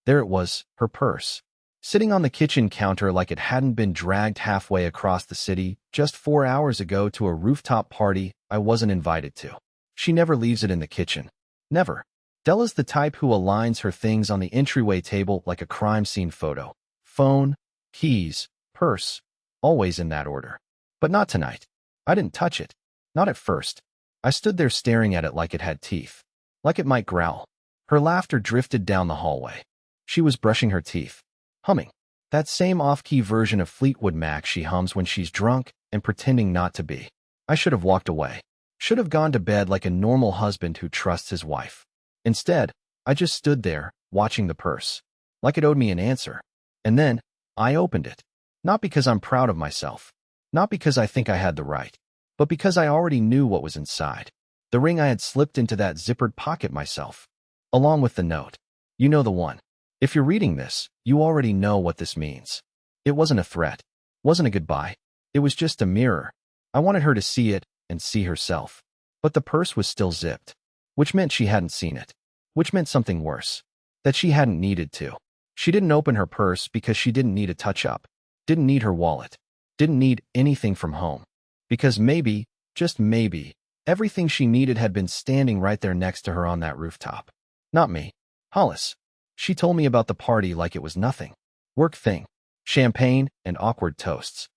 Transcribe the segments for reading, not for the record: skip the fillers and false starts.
There it was, her purse, sitting on the kitchen counter like it hadn't been dragged halfway across the city just 4 hours ago to a rooftop party I wasn't invited to. She never leaves it in the kitchen. Never. Della's the type who aligns her things on the entryway table like a crime scene photo. Phone, keys, purse, always in that order. But not tonight. I didn't touch it. Not at first. I stood there staring at it like it had teeth. Like it might growl. Her laughter drifted down the hallway. She was brushing her teeth. Humming. That same off-key version of Fleetwood Mac she hums when she's drunk and pretending not to be. I should have walked away. Should have gone to bed like a normal husband who trusts his wife. Instead, I just stood there, watching the purse. Like it owed me an answer. And then, I opened it. Not because I'm proud of myself. Not because I think I had the right. But because I already knew what was inside. The ring I had slipped into that zippered pocket myself. Along with the note. You know the one. If you're reading this, you already know what this means. It wasn't a threat. Wasn't a goodbye. It was just a mirror. I wanted her to see it and see herself. But the purse was still zipped. Which meant she hadn't seen it. Which meant something worse. That she hadn't needed to. She didn't open her purse because she didn't need a touch-up. Didn't need her wallet. Didn't need anything from home. Because maybe, just maybe, everything she needed had been standing right there next to her on that rooftop. Not me. Hollis. She told me about the party like it was nothing. Work thing. Champagne and awkward toasts.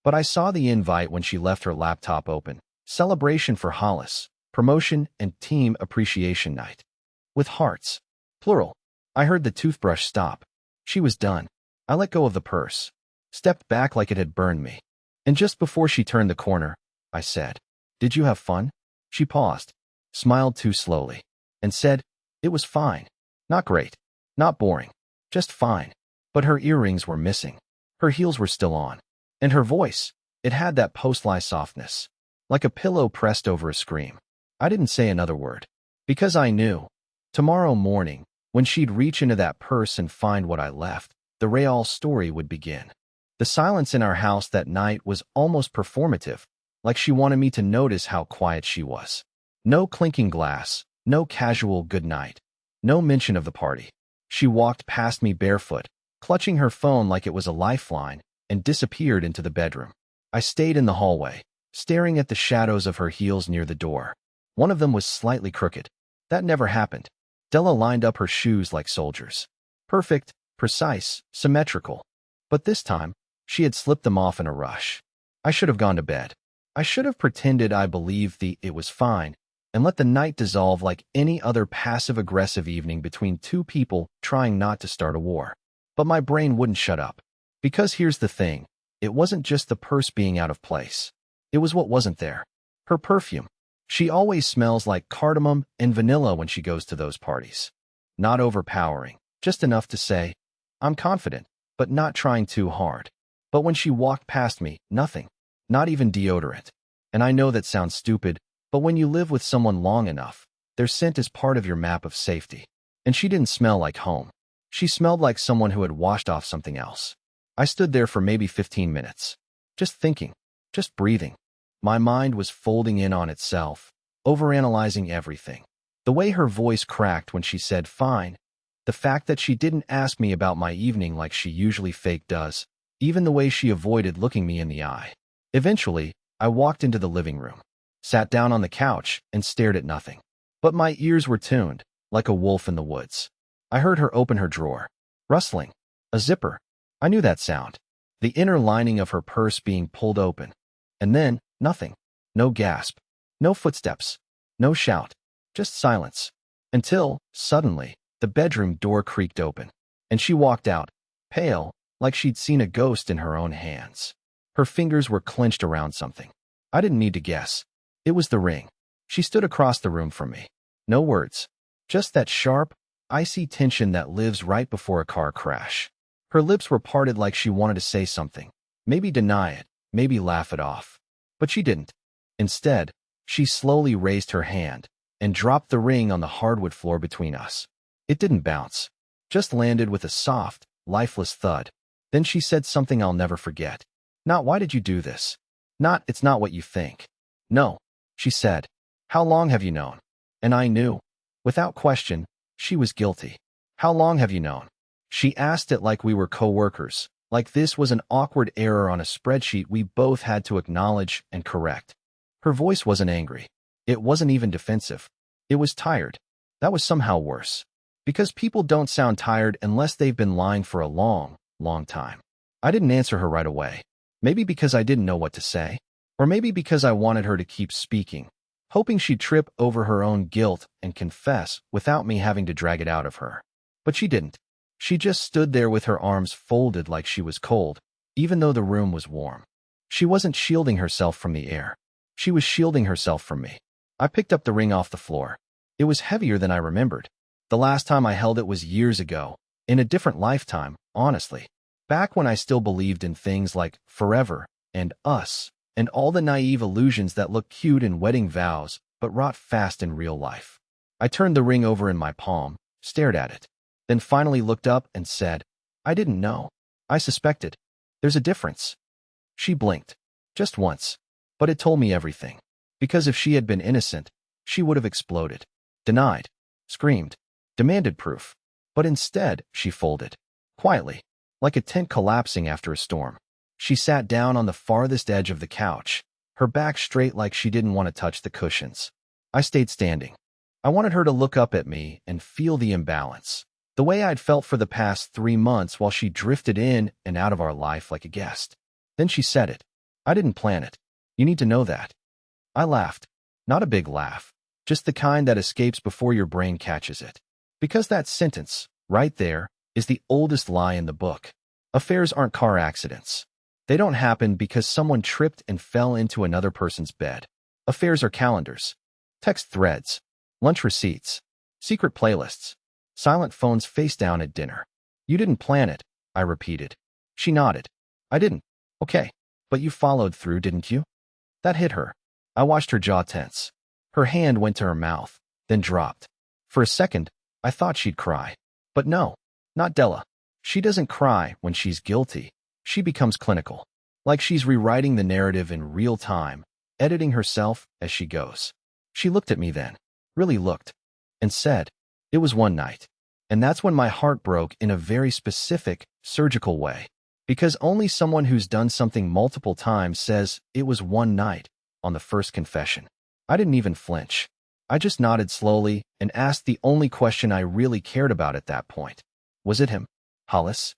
But I saw the invite when she left her laptop open. Celebration for Hollis. Promotion and team appreciation night. With hearts. Plural. I heard the toothbrush stop. She was done. I let go of the purse. Stepped back like it had burned me. And just before she turned the corner, I said, "Did you have fun?" She paused, smiled too slowly, and said, "It was fine. Not great. Not boring. Just fine." But her earrings were missing. Her heels were still on. And her voice, it had that post-lie softness. Like a pillow pressed over a scream. I didn't say another word. Because I knew. Tomorrow morning, when she'd reach into that purse and find what I left, the Real story would begin. The silence in our house that night was almost performative, like she wanted me to notice how quiet she was. No clinking glass, no casual good night, no mention of the party. She walked past me barefoot, clutching her phone like it was a lifeline, and disappeared into the bedroom. I stayed in the hallway, staring at the shadows of her heels near the door. One of them was slightly crooked. That never happened. Della lined up her shoes like soldiers. Perfect, precise, symmetrical. But this time, she had slipped them off in a rush. I should have gone to bed. I should have pretended I believed it was fine, and let the night dissolve like any other passive-aggressive evening between two people trying not to start a war. But my brain wouldn't shut up. Because here's the thing, it wasn't just the purse being out of place. It was what wasn't there. Her perfume. She always smells like cardamom and vanilla when she goes to those parties. Not overpowering, just enough to say, I'm confident, but not trying too hard. But when she walked past me, nothing. Not even deodorant. And I know that sounds stupid, but when you live with someone long enough, their scent is part of your map of safety. And she didn't smell like home. She smelled like someone who had washed off something else. I stood there for maybe 15 minutes. Just thinking. Just breathing. My mind was folding in on itself, overanalyzing everything. The way her voice cracked when she said fine. The fact that she didn't ask me about my evening like she usually fake does. Even the way she avoided looking me in the eye. Eventually, I walked into the living room, sat down on the couch, and stared at nothing. But my ears were tuned, like a wolf in the woods. I heard her open her drawer. Rustling. A zipper. I knew that sound. The inner lining of her purse being pulled open. And then, nothing. No gasp. No footsteps. No shout. Just silence. Until, suddenly, the bedroom door creaked open. And she walked out, pale, like she'd seen a ghost in her own hands. Her fingers were clenched around something. I didn't need to guess. It was the ring. She stood across the room from me. No words. Just that sharp, icy tension that lives right before a car crash. Her lips were parted like she wanted to say something. Maybe deny it. Maybe laugh it off. But she didn't. Instead, she slowly raised her hand and dropped the ring on the hardwood floor between us. It didn't bounce. Just landed with a soft, lifeless thud. Then she said something I'll never forget. Not why did you do this? Not it's not what you think. No, she said. How long have you known? And I knew. Without question, she was guilty. How long have you known? She asked it like we were co-workers, like this was an awkward error on a spreadsheet we both had to acknowledge and correct. Her voice wasn't angry. It wasn't even defensive. It was tired. That was somehow worse. Because people don't sound tired unless they've been lying for a long, long time. I didn't answer her right away. Maybe because I didn't know what to say. Or maybe because I wanted her to keep speaking, hoping she'd trip over her own guilt and confess without me having to drag it out of her. But she didn't. She just stood there with her arms folded like she was cold, even though the room was warm. She wasn't shielding herself from the air. She was shielding herself from me. I picked up the ring off the floor. It was heavier than I remembered. The last time I held it was years ago, in a different lifetime, honestly. Back when I still believed in things like forever and us and all the naive illusions that look cute in wedding vows but rot fast in real life. I turned the ring over in my palm, stared at it, then finally looked up and said, I didn't know. I suspected. There's a difference. She blinked. Just once. But it told me everything. Because if she had been innocent, she would have exploded. Denied. Screamed. Demanded proof. But instead, she folded. Quietly. Like a tent collapsing after a storm. She sat down on the farthest edge of the couch, her back straight like she didn't want to touch the cushions. I stayed standing. I wanted her to look up at me and feel the imbalance. The way I'd felt for the past 3 months while she drifted in and out of our life like a guest. Then she said it. I didn't plan it. You need to know that. I laughed. Not a big laugh. Just the kind that escapes before your brain catches it. Because that sentence, right there, is the oldest lie in the book. Affairs aren't car accidents. They don't happen because someone tripped and fell into another person's bed. Affairs are calendars, text threads, lunch receipts, secret playlists, silent phones face down at dinner. You didn't plan it, I repeated. She nodded. I didn't. Okay. But you followed through, didn't you? That hit her. I watched her jaw tense. Her hand went to her mouth, then dropped. For a second, I thought she'd cry. But no, not Della. She doesn't cry when she's guilty. She becomes clinical. Like she's rewriting the narrative in real time, editing herself as she goes. She looked at me then, really looked, and said, it was one night. And that's when my heart broke in a very specific, surgical way. Because only someone who's done something multiple times says it was one night on the first confession. I didn't even flinch. I just nodded slowly and asked the only question I really cared about at that point. Was it him? Hollis?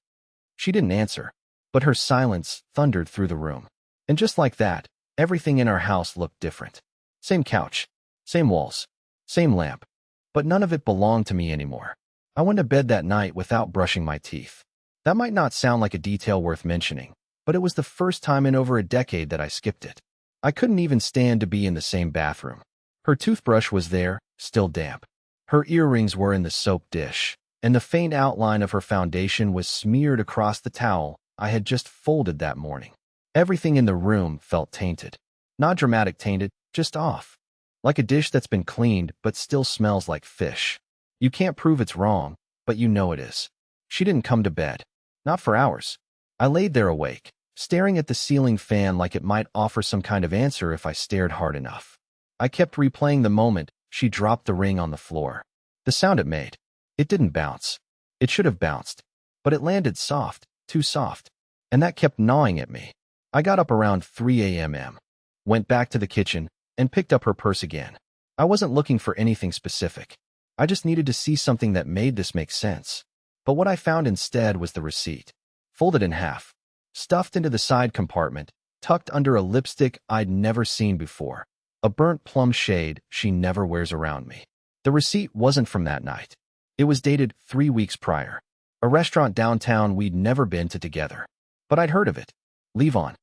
She didn't answer, but her silence thundered through the room. And just like that, everything in our house looked different. Same couch, same walls, same lamp, but none of it belonged to me anymore. I went to bed that night without brushing my teeth. That might not sound like a detail worth mentioning, but it was the first time in over a decade that I skipped it. I couldn't even stand to be in the same bathroom. Her toothbrush was there, still damp. Her earrings were in the soap dish, and the faint outline of her foundation was smeared across the towel I had just folded that morning. Everything in the room felt tainted. Not dramatic tainted, just off. Like a dish that's been cleaned but still smells like fish. You can't prove it's wrong, but you know it is. She didn't come to bed. Not for hours. I laid there awake, staring at the ceiling fan like it might offer some kind of answer if I stared hard enough. I kept replaying the moment she dropped the ring on the floor. The sound it made. It didn't bounce. It should have bounced. But it landed soft, too soft. And that kept gnawing at me. I got up around 3 a.m., went back to the kitchen, and picked up her purse again. I wasn't looking for anything specific. I just needed to see something that made this make sense. But what I found instead was the receipt. Folded in half. Stuffed into the side compartment, tucked under a lipstick I'd never seen before. A burnt plum shade she never wears around me. The receipt wasn't from that night. It was dated 3 weeks prior. A restaurant downtown we'd never been to together. But I'd heard of it. Leave On.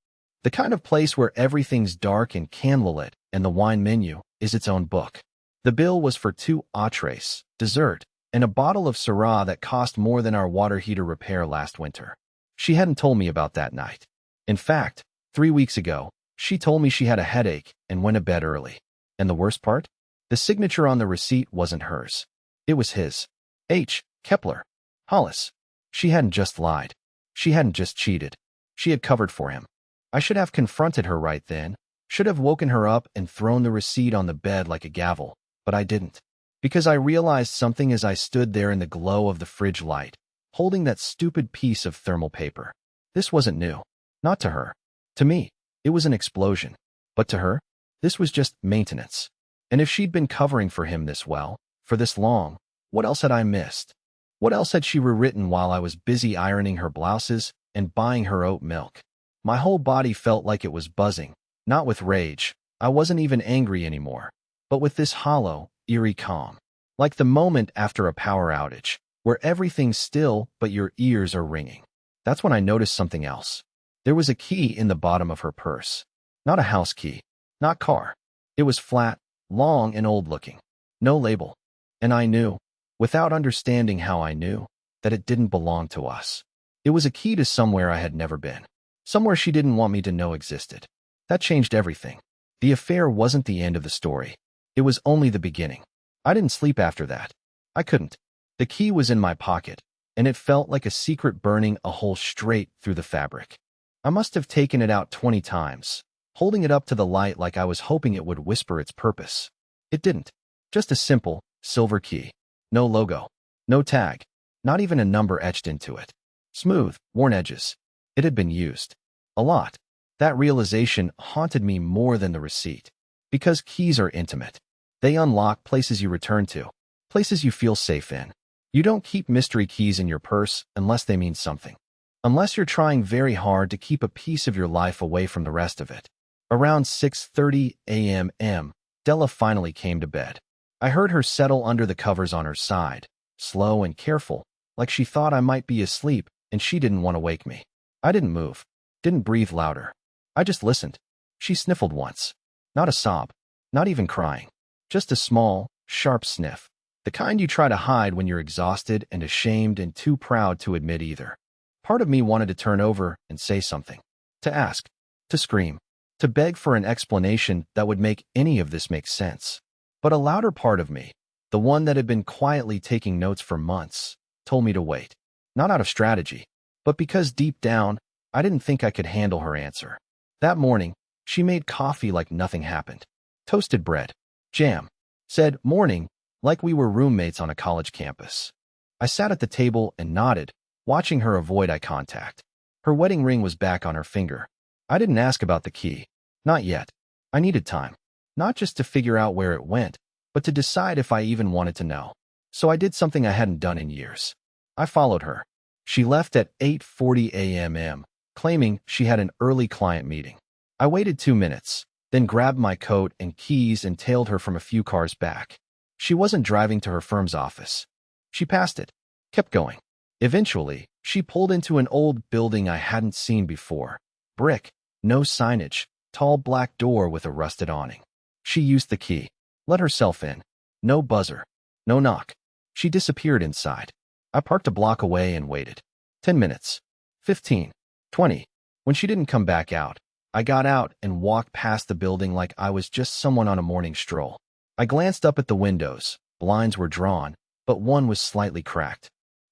The kind of place where everything's dark and candlelit and the wine menu is its own book. The bill was for 2 entrees, dessert, and a bottle of Syrah that cost more than our water heater repair last winter. She hadn't told me about that night. In fact, 3 weeks ago, she told me she had a headache and went to bed early. And the worst part? The signature on the receipt wasn't hers. It was his. H. Kepler. Hollis. She hadn't just lied. She hadn't just cheated. She had covered for him. I should have confronted her right then, should have woken her up and thrown the receipt on the bed like a gavel, but I didn't. Because I realized something as I stood there in the glow of the fridge light. holding that stupid piece of thermal paper. This wasn't new. Not to her. To me, it was an explosion. But to her, this was just maintenance. And if she'd been covering for him this well, for this long, what else had I missed? What else had she rewritten while I was busy ironing her blouses and buying her oat milk? My whole body felt like it was buzzing, not with rage. I wasn't even angry anymore, but with this hollow, eerie calm. Like the moment after a power outage, where everything's still but your ears are ringing. That's when I noticed something else. There was a key in the bottom of her purse. Not a house key. Not car. It was flat, long and old-looking. No label. And I knew, without understanding how I knew, that it didn't belong to us. It was a key to somewhere I had never been. Somewhere she didn't want me to know existed. That changed everything. The affair wasn't the end of the story. It was only the beginning. I didn't sleep after that. I couldn't. The key was in my pocket, and it felt like a secret burning a hole straight through the fabric. I must have taken it out 20 times, holding it up to the light like I was hoping it would whisper its purpose. It didn't. Just a simple, silver key. No logo. No tag. Not even a number etched into it. Smooth, worn edges. It had been used. A lot. That realization haunted me more than the receipt. Because keys are intimate. They unlock places you return to. Places you feel safe in. You don't keep mystery keys in your purse unless they mean something. Unless you're trying very hard to keep a piece of your life away from the rest of it. Around 6:30 a.m., Della finally came to bed. I heard her settle under the covers on her side, slow and careful, like she thought I might be asleep and she didn't want to wake me. I didn't move, didn't breathe louder. I just listened. She sniffled once. Not a sob, not even crying. Just a small, sharp sniff. The kind you try to hide when you're exhausted and ashamed and too proud to admit either. Part of me wanted to turn over and say something. To ask. To scream. To beg for an explanation that would make any of this make sense. But a louder part of me, the one that had been quietly taking notes for months, told me to wait. Not out of strategy, but because deep down, I didn't think I could handle her answer. That morning, she made coffee like nothing happened. Toasted bread. Jam. Said, "Morning," like we were roommates on a college campus. I sat at the table and nodded, watching her avoid eye contact. Her wedding ring was back on her finger. I didn't ask about the key. Not yet. I needed time. Not just to figure out where it went, but to decide if I even wanted to know. So I did something I hadn't done in years. I followed her. She left at 8:40 a.m., claiming she had an early client meeting. I waited 2 minutes, then grabbed my coat and keys and tailed her from a few cars back. She wasn't driving to her firm's office. She passed it, kept going. Eventually, she pulled into an old building I hadn't seen before. Brick, no signage, tall black door with a rusted awning. She used the key, let herself in. No buzzer, no knock. She disappeared inside. I parked a block away and waited. 10 minutes. 15. 20. When she didn't come back out, I got out and walked past the building like I was just someone on a morning stroll. I glanced up at the windows. Blinds were drawn, but one was slightly cracked.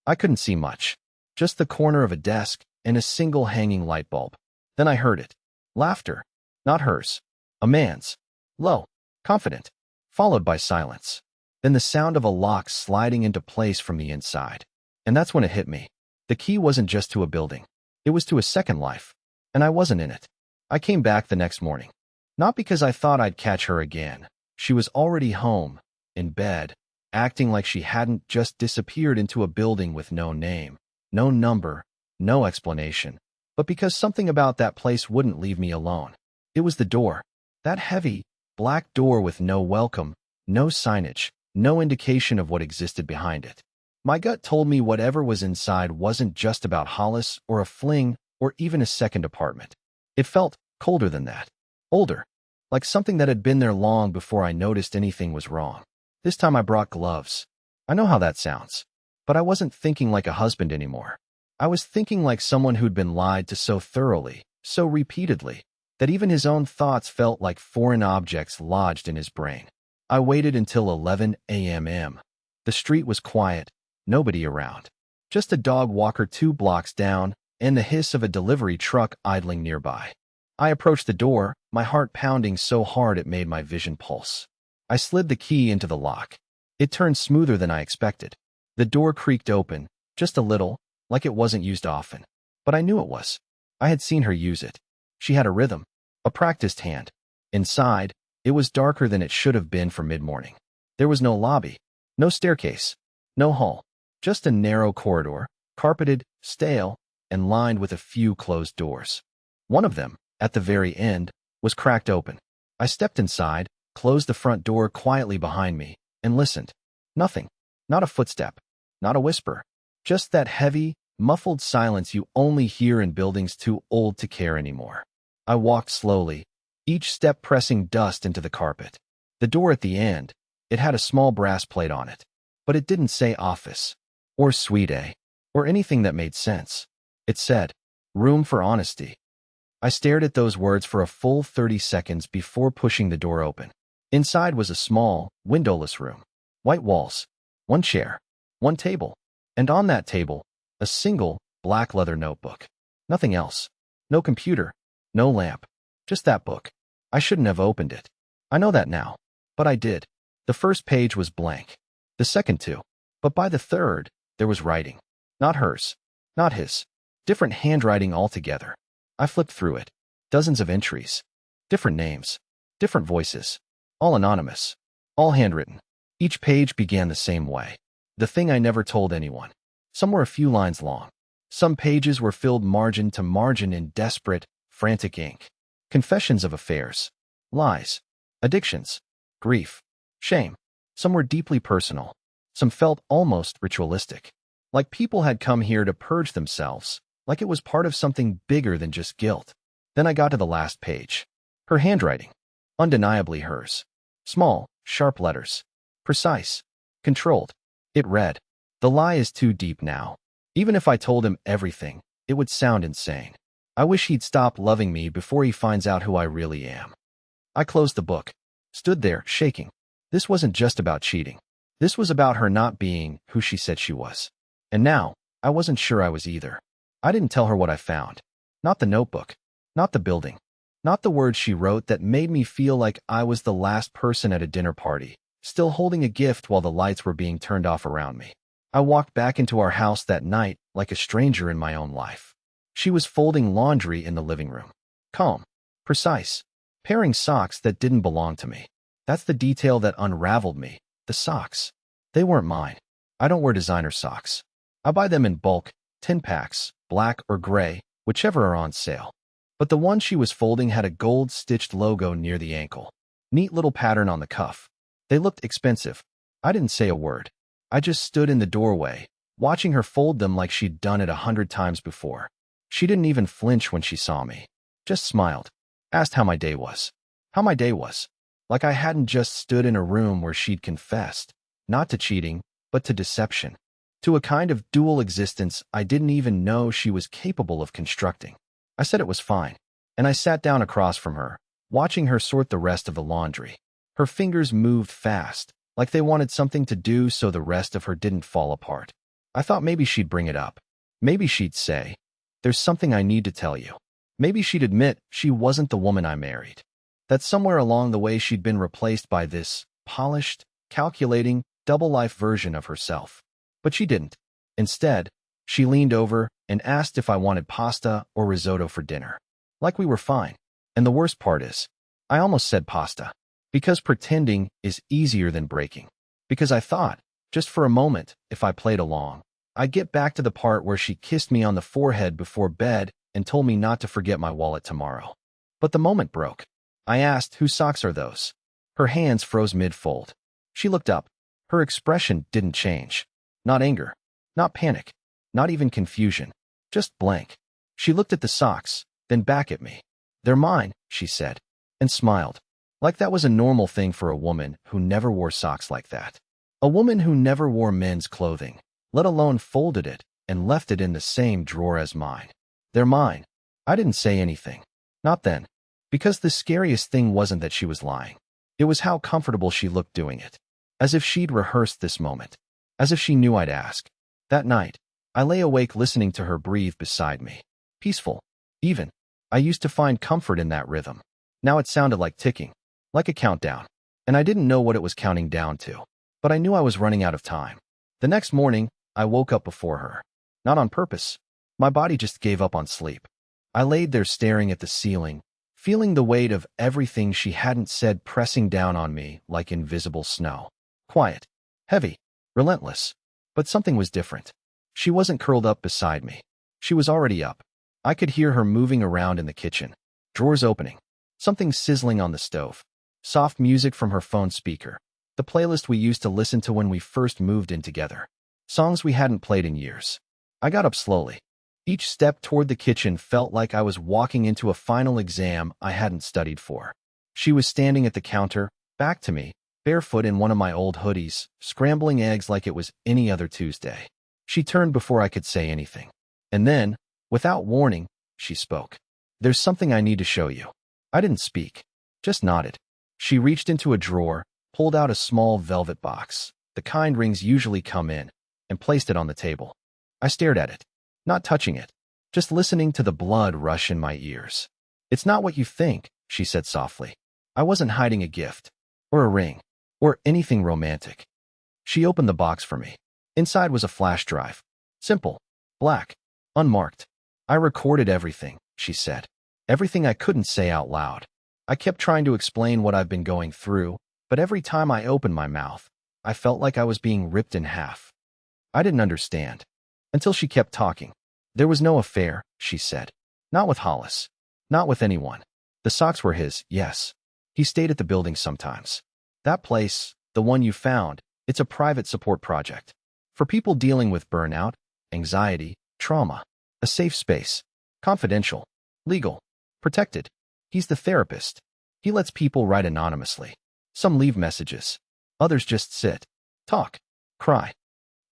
I couldn't see much. Just the corner of a desk and a single hanging light bulb. Then I heard it. Laughter. Not hers. A man's. Low. Confident. Followed by silence. Then the sound of a lock sliding into place from the inside. And that's when it hit me. The key wasn't just to a building. It was to a second life. And I wasn't in it. I came back the next morning. Not because I thought I'd catch her again. She was already home, in bed, acting like she hadn't just disappeared into a building with no name, no number, no explanation. But because something about that place wouldn't leave me alone. It was the door. That heavy, black door with no welcome, no signage, no indication of what existed behind it. My gut told me whatever was inside wasn't just about Hollis or a fling or even a second apartment. It felt colder than that. Older. Like something that had been there long before I noticed anything was wrong. This time I brought gloves. I know how that sounds. But I wasn't thinking like a husband anymore. I was thinking like someone who'd been lied to so thoroughly, so repeatedly, that even his own thoughts felt like foreign objects lodged in his brain. I waited until 11 a.m. The street was quiet, nobody around. Just a dog walker 2 blocks down, and the hiss of a delivery truck idling nearby. I approached the door, my heart pounding so hard it made my vision pulse. I slid the key into the lock. It turned smoother than I expected. The door creaked open, just a little, like it wasn't used often. But I knew it was. I had seen her use it. She had a rhythm, a practiced hand. Inside, it was darker than it should have been for mid-morning. There was no lobby, no staircase, no hall, just a narrow corridor, carpeted, stale, and lined with a few closed doors. One of them, at the very end, was cracked open. I stepped inside, closed the front door quietly behind me, and listened. Nothing. Not a footstep. Not a whisper. Just that heavy, muffled silence you only hear in buildings too old to care anymore. I walked slowly, each step pressing dust into the carpet. The door at the end, it had a small brass plate on it, but it didn't say office, or suite A, or anything that made sense. It said, room for honesty. I stared at those words for a full 30 seconds before pushing the door open. Inside was a small, windowless room. White walls, one chair, one table, and on that table, a single, black leather notebook. Nothing else. No computer, no lamp, just that book. I shouldn't have opened it. I know that now, but I did. The first page was blank. The second two. But by the third, there was writing. Not hers. Not his. Different handwriting altogether. I flipped through it. Dozens of entries. Different names. Different voices. All anonymous. All handwritten. Each page began the same way. The thing I never told anyone. Some were a few lines long. Some pages were filled margin to margin in desperate, frantic ink. Confessions of affairs. Lies. Addictions. Grief. Shame. Some were deeply personal. Some felt almost ritualistic. Like people had come here to purge themselves, like it was part of something bigger than just guilt. Then I got to the last page. Her handwriting. Undeniably hers. Small, sharp letters. Precise. Controlled. It read, "The lie is too deep now. Even if I told him everything, it would sound insane. I wish he'd stop loving me before he finds out who I really am." I closed the book. Stood there, shaking. This wasn't just about cheating. This was about her not being who she said she was. And now, I wasn't sure I was either. I didn't tell her what I found. Not the notebook. Not the building. Not the words she wrote that made me feel like I was the last person at a dinner party, still holding a gift while the lights were being turned off around me. I walked back into our house that night like a stranger in my own life. She was folding laundry in the living room. Calm. Precise. Pairing socks that didn't belong to me. That's the detail that unraveled me. The socks. They weren't mine. I don't wear designer socks. I buy them in bulk, 10 packs, black or gray, whichever are on sale. But the one she was folding had a gold-stitched logo near the ankle. Neat little pattern on the cuff. They looked expensive. I didn't say a word. I just stood in the doorway, watching her fold them like she'd done it 100 times before. She didn't even flinch when she saw me. Just smiled. Asked how my day was. How my day was. Like I hadn't just stood in a room where she'd confessed, not to cheating, but to deception. To a kind of dual existence I didn't even know she was capable of constructing. I said it was fine, and I sat down across from her, watching her sort the rest of the laundry. Her fingers moved fast, like they wanted something to do so the rest of her didn't fall apart. I thought maybe she'd bring it up. Maybe she'd say, "There's something I need to tell you." Maybe she'd admit she wasn't the woman I married. That somewhere along the way she'd been replaced by this polished, calculating, double-life version of herself. But she didn't. Instead, she leaned over and asked if I wanted pasta or risotto for dinner. Like we were fine. And the worst part is, I almost said pasta. Because pretending is easier than breaking. Because I thought, just for a moment, if I played along, I'd get back to the part where she kissed me on the forehead before bed and told me not to forget my wallet tomorrow. But the moment broke. I asked, "Whose socks are those?" Her hands froze mid-fold. She looked up. Her expression didn't change. Not anger. Not panic. Not even confusion. Just blank. She looked at the socks, then back at me. "They're mine," she said, and smiled. Like that was a normal thing for a woman who never wore socks like that. A woman who never wore men's clothing, let alone folded it and left it in the same drawer as mine. "They're mine." I didn't say anything. Not then. Because the scariest thing wasn't that she was lying. It was how comfortable she looked doing it. As if she'd rehearsed this moment. As if she knew I'd ask. That night, I lay awake listening to her breathe beside me. Peaceful. Even. I used to find comfort in that rhythm. Now it sounded like ticking. Like a countdown. And I didn't know what it was counting down to. But I knew I was running out of time. The next morning, I woke up before her. Not on purpose. My body just gave up on sleep. I laid there staring at the ceiling, feeling the weight of everything she hadn't said pressing down on me like invisible snow. Quiet, heavy, relentless. But something was different. She wasn't curled up beside me. She was already up. I could hear her moving around in the kitchen, drawers opening, something sizzling on the stove, soft music from her phone speaker, the playlist we used to listen to when we first moved in together, songs we hadn't played in years. I got up slowly. Each step toward the kitchen felt like I was walking into a final exam I hadn't studied for. She was standing at the counter, back to me, barefoot in one of my old hoodies, scrambling eggs like it was any other Tuesday. She turned before I could say anything. And then, without warning, she spoke. "There's something I need to show you." I didn't speak, just nodded. She reached into a drawer, pulled out a small velvet box, the kind rings usually come in, and placed it on the table. I stared at it, not touching it, just listening to the blood rush in my ears. "It's not what you think," she said softly. I wasn't hiding a gift, or a ring, or anything romantic. She opened the box for me. Inside was a flash drive. Simple, black, unmarked. "I recorded everything," she said. "Everything I couldn't say out loud. I kept trying to explain what I've been going through, but every time I opened my mouth, I felt like I was being ripped in half." I didn't understand. Until she kept talking. "There was no affair," she said. "Not with Hollis. Not with anyone. The socks were his, yes. He stayed at the building sometimes. That place, the one you found, it's a private support project. For people dealing with burnout, anxiety, trauma. A safe space. Confidential. Legal. Protected. He's the therapist. He lets people write anonymously. Some leave messages. Others just sit. Talk. Cry."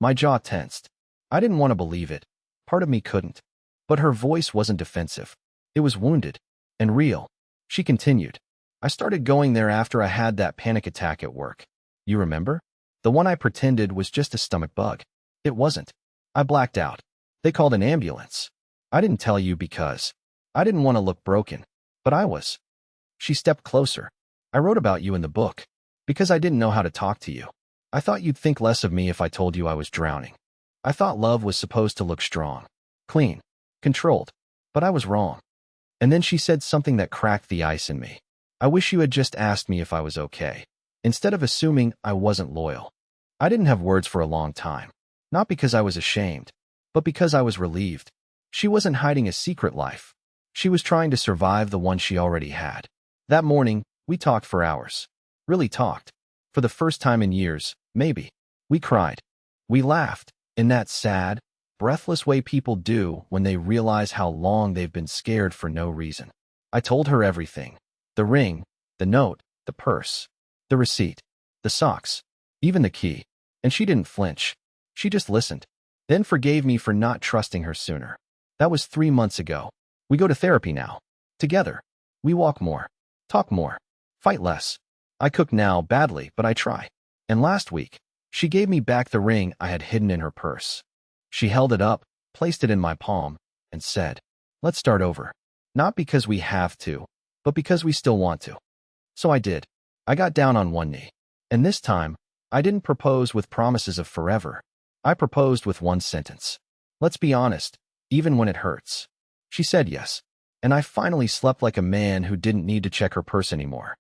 My jaw tensed. I didn't want to believe it. Part of me couldn't. But her voice wasn't defensive. It was wounded. And real. She continued. "I started going there after I had that panic attack at work. You remember? The one I pretended was just a stomach bug. It wasn't. I blacked out. They called an ambulance. I didn't tell you because I didn't want to look broken. But I was." She stepped closer. "I wrote about you in the book. Because I didn't know how to talk to you. I thought you'd think less of me if I told you I was drowning. I thought love was supposed to look strong, clean, controlled. But I was wrong." And then she said something that cracked the ice in me. "I wish you had just asked me if I was okay, instead of assuming I wasn't loyal." I didn't have words for a long time. Not because I was ashamed, but because I was relieved. She wasn't hiding a secret life. She was trying to survive the one she already had. That morning, we talked for hours. Really talked. For the first time in years, maybe. We cried. We laughed, in that sad, breathless way people do when they realize how long they've been scared for no reason. I told her everything. The ring, the note, the purse, the receipt, the socks, even the key. And she didn't flinch. She just listened. Then forgave me for not trusting her sooner. That was 3 months ago. We go to therapy now. Together. We walk more. Talk more. Fight less. I cook now badly, but I try. And last week, she gave me back the ring I had hidden in her purse. She held it up, placed it in my palm, and said, "Let's start over. Not because we have to, but because we still want to." So I did. I got down on one knee. And this time, I didn't propose with promises of forever. I proposed with one sentence. "Let's be honest, even when it hurts." She said yes. And I finally slept like a man who didn't need to check her purse anymore.